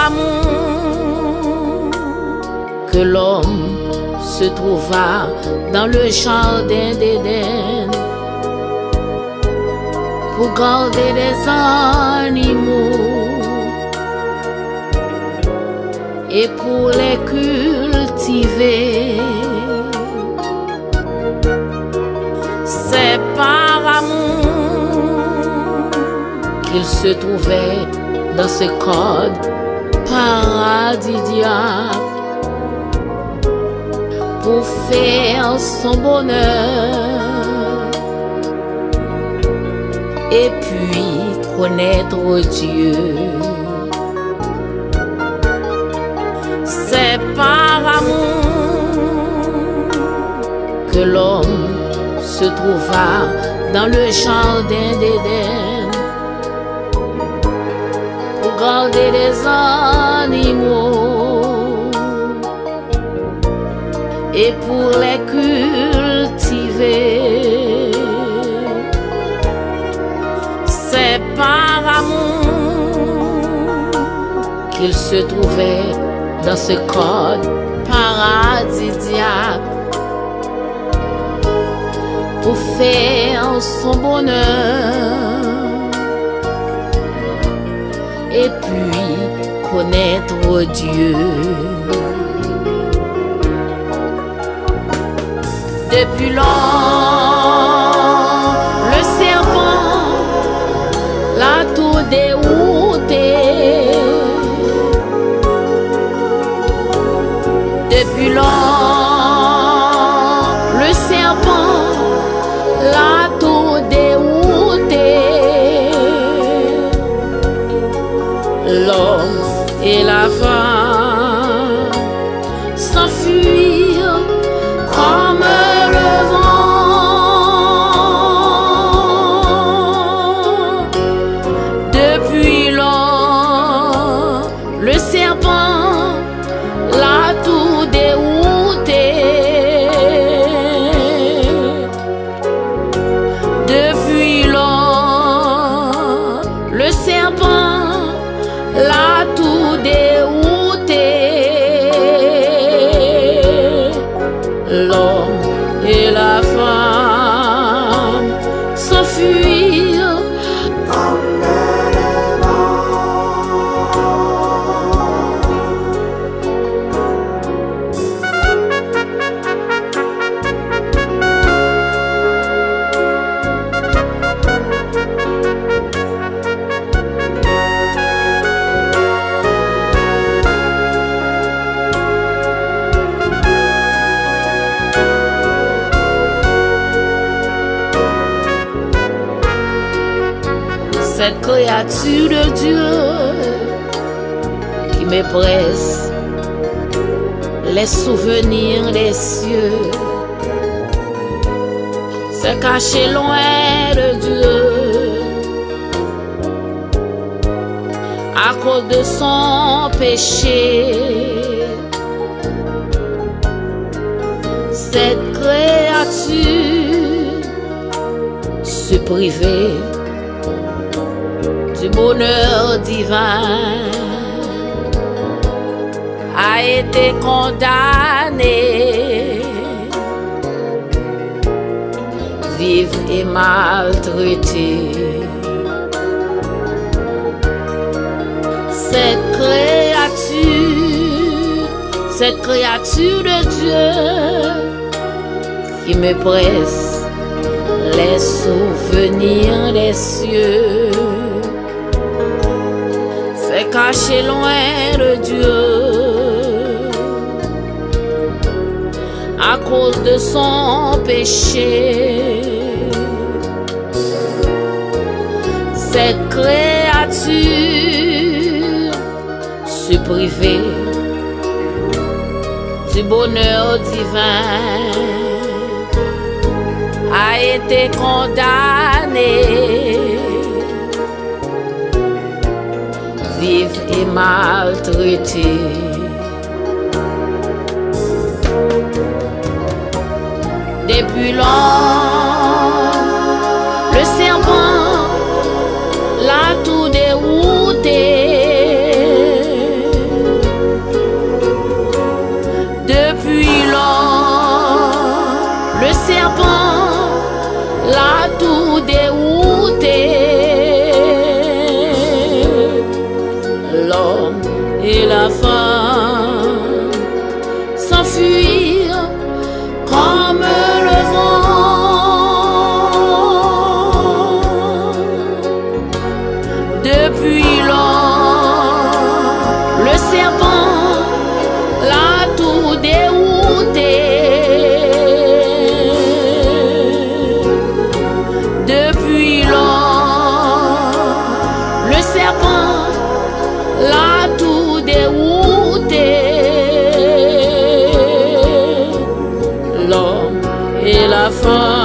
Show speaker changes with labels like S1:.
S1: amour que l'homme se trouva dans le jardin d'Éden pour garder des animaux et pour les cultiver. C'est par amour qu'il se trouvait dans ce code paradisiaque pour faire son bonheur et puis connaître Dieu. C'est par amour que l'homme se trouva dans le jardin d'Éden pour garder les animaux et pour les cultiver. C'est par amour qu'il se trouvait dans ce code paradisiaque pour faire son bonheur et puis connaître Dieu. Depuis lors, le serpent l'a tout dérouté. Depuis lors, le serpent l'a tout dérouté. L'homme et la femme s'enfuirent comme le vent. Depuis lors, le serpent l'a tout dérouté. Depuis lors, le serpent l'a tout dérouté. L'homme et la femme s'enfuirent comme le cette créature de Dieu qui me presse les souvenirs des cieux, s'est caché loin de Dieu à cause de son péché. Cette créature se privait du bonheur divin, a été condamné, vivre et maltraité. Cette créature de Dieu qui me presse les souvenirs des cieux, s'est caché loin de Dieu à cause de son péché. Cette créature se privait du bonheur divin, a été condamné, vivre et maltraité. Depuis lors, le serpent l'a tout dérouté. tout dérouté. Depuis lors, le serpent l'a tout dérouté. L'homme et la femme